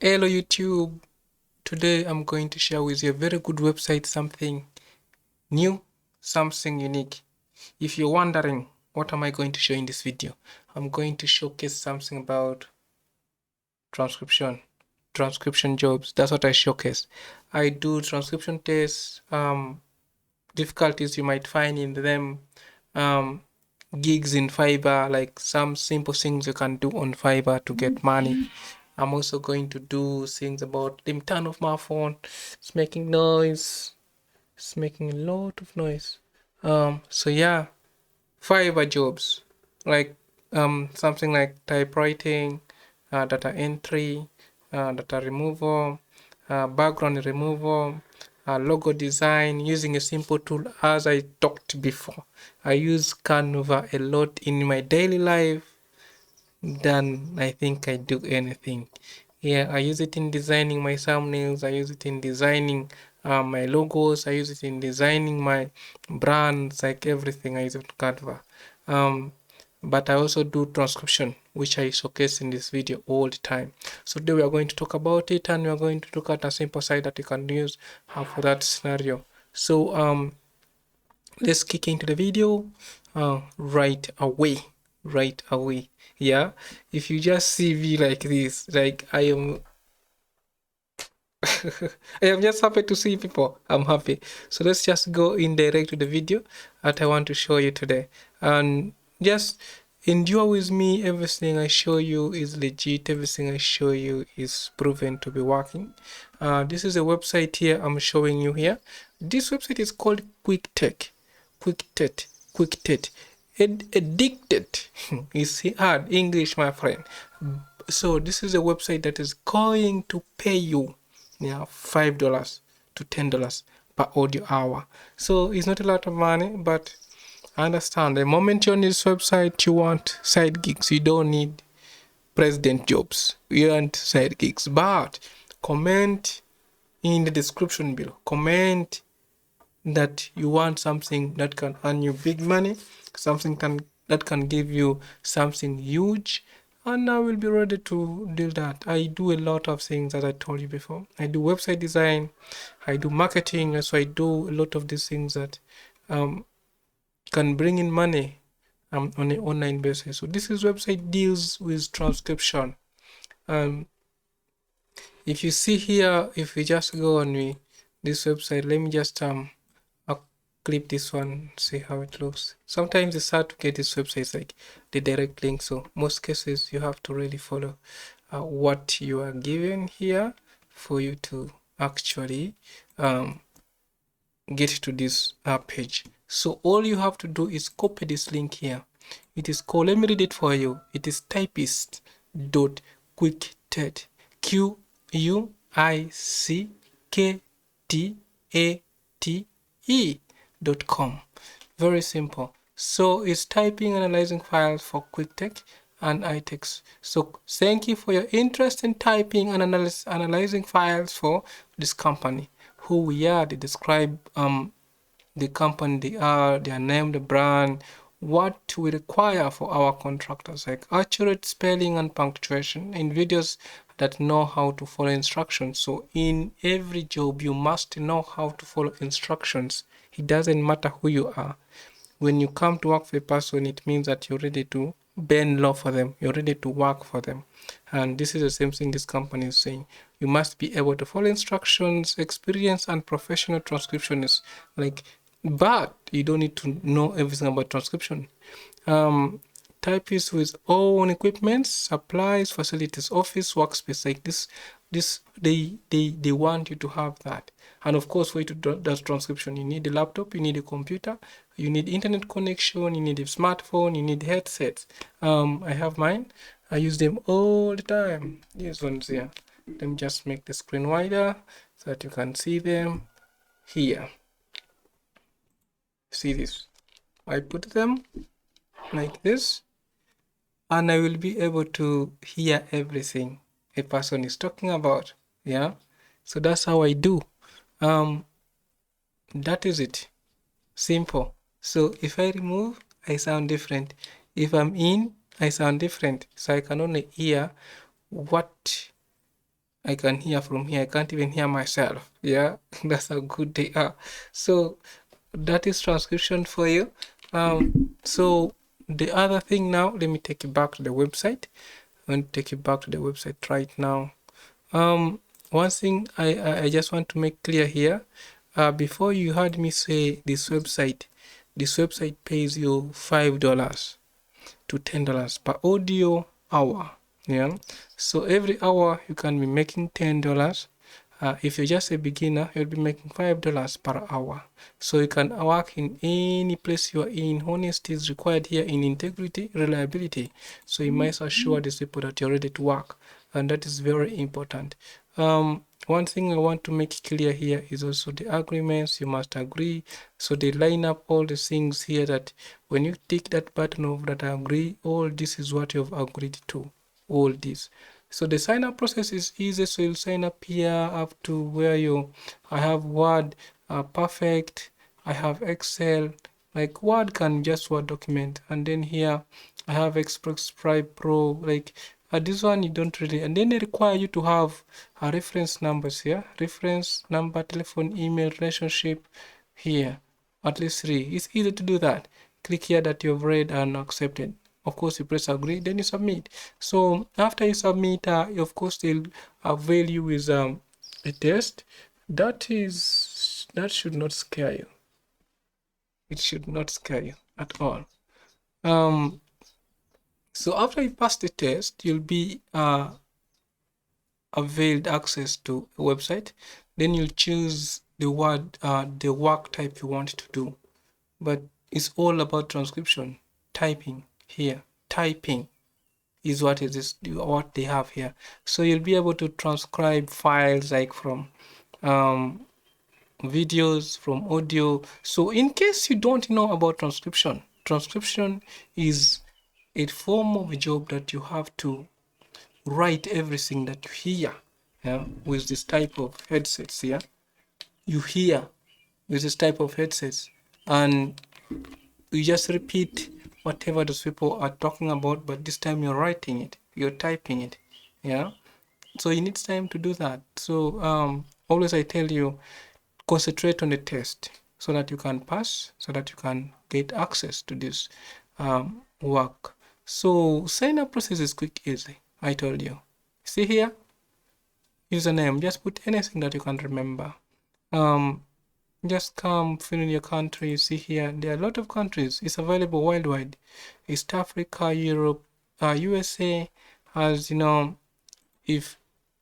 Hello YouTube. Today I'm going to share with you a very good website, something new, something unique. If you're wondering what am I going to show in this video, I'm going to showcase something about transcription jobs. That's what I showcase. I do transcription tests, difficulties you might find in them, gigs in Fiverr, like some simple things you can do on Fiverr to get money. I'm also going to do things about the turn off my phone. It's making noise. It's making a lot of noise. So yeah, Fiverr jobs like something like typewriting, data entry, data removal, background removal, logo design using a simple tool. As I talked before, I use Canva a lot in my daily life than I think I do anything. Yeah, I use it in designing my thumbnails. I use it in designing my logos. I use it in designing my brands, like everything. I use it Canva. But I also do transcription, which I showcase in this video all the time. So today we are going to talk about it, and we are going to look at a simple site that you can use for that scenario. So let's kick into the video right away. Yeah, if you just see me like this, like I am I am just happy to see people. I'm happy. So let's just go in direct to the video that I want to show you today, and just endure with me. Everything I show you is legit. Everything I show you is proven to be working. This is a website here I'm showing you here. This website is called quick addicted is hard English, my friend. So this is a website that is going to pay you $5 to $10 per audio hour. So it's not a lot of money, but I understand the moment you're on this website, you want side gigs. You don't need president jobs. You want side gigs. But comment in the description below. Comment that you want something that can earn you big money, something that can give you something huge, and I will be ready to do that. I do a lot of things, as I told you before. I do website design, I do marketing, so I do a lot of these things that can bring in money on an online basis. So this website deals with transcription. If you see here, if we just go on this website, let me just I'll clip this one, see how it looks. Sometimes it's hard to get these websites like the direct link, so most cases you have to really follow what you are given here for you to actually get to this page. So all you have to do is copy this link here. It is called, let me read it for you. It is typist.quicktete, QUICKTATE.com. Very simple. So it's typing, analyzing files for QuickTech and iText. So thank you for your interest in typing and analyzing files for this company. Who we are, they describe the company they are, their name, the brand, what we require for our contractors, like accurate spelling and punctuation, in videos that know how to follow instructions. So in every job, you must know how to follow instructions. It doesn't matter who you are. When you come to work for a person, it means that you're ready to bend law for them. You're ready to work for them. And this is the same thing this company is saying. You must be able to follow instructions. Experienced and professional transcriptionists, like, but you don't need to know everything about transcription. Typists with own equipment, supplies, facilities, office, workspace, like this, they want you to have that. And of course, for you to do that transcription, you need a laptop, you need a computer, you need internet connection, you need a smartphone, you need headsets. I have mine. I use them all the time. These ones here. Let me just make the screen wider so that you can see them here. See this? I put them like this, and I will be able to hear everything a person is talking about. Yeah, so that's how I do. That is it. Simple. So if I remove, I sound different. If I'm in, I sound different. So I can only hear what I can hear from here. I can't even hear myself. Yeah, that's how good they are. So that is transcription for you. So the other thing now, let me take you back to the website. I'm going to take you back to the website right now. One thing I just want to make clear here, before you heard me say this website pays you $5 to $10 per audio hour. Yeah, so every hour you can be making $10. If you're just a beginner, you'll be making $5 per hour. So you can work in any place you are in. Honesty is required here in integrity, reliability. So you must assure these people that you're ready to work, and that is very important. One thing I want to make clear here is also the agreements. You must agree. So they line up all the things here that when you tick that button of that I agree, all this is what you've agreed to. All this. So the sign up process is easy. So you'll sign up here up to where I have Word, Perfect, I have Excel. Like Word can just Word document, and then here I have Express Pro. Like this one you don't really, and then they require you to have reference numbers here, reference number, telephone, email, relationship here, at least 3. It's easy to do that. Click here that you've read and accepted. Of course, you press agree, then you submit. So after you submit, of course, they'll avail you with a test. That should not scare you. It should not scare you at all. So after you pass the test, you'll be availed access to a website. Then you'll choose the work type you want to do. But it's all about transcription, typing here. Typing is what they have here. So you'll be able to transcribe files like from videos, from audio. So in case you don't know about transcription is a form of a job that you have to write everything that you hear, yeah, with this type of headsets here. You hear with this type of headsets, and you just repeat whatever those people are talking about, but this time you're writing it, you're typing it. Yeah, so you need time to do that. So always I tell you, concentrate on the test so that you can pass, so that you can get access to this work. So sign up process is quick, easy. I told you. See here, username, just put anything that you can remember. Just come, fill in your country. You see here, there are a lot of countries. It's available worldwide. East Africa, Europe, USA. As you know, if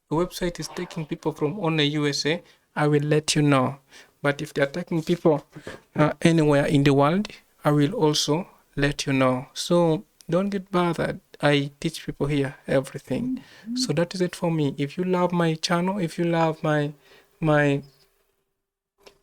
the website is taking people from only USA, I will let you know. But if they're taking people anywhere in the world, I will also let you know. So don't get bothered. I teach people here everything. So that is it for me. If you love my channel, if you love my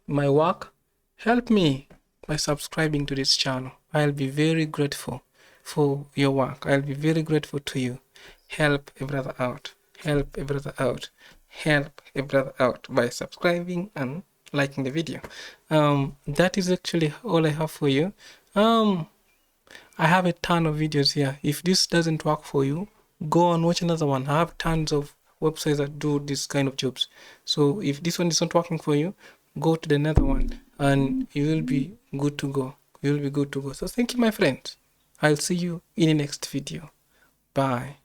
work, help me by subscribing to this channel. I'll be very grateful for your work. I'll be very grateful to you. Help a brother out. Help a brother out. Help a brother out by subscribing and liking the video. That is actually all I have for you. I have a ton of videos here. If this doesn't work for you, go and watch another one. I have tons of websites that do this kind of jobs. So if this one is not working for you, go to the another one and you will be good to go. You will be good to go. So thank you, my friends. I'll see you in the next video. Bye.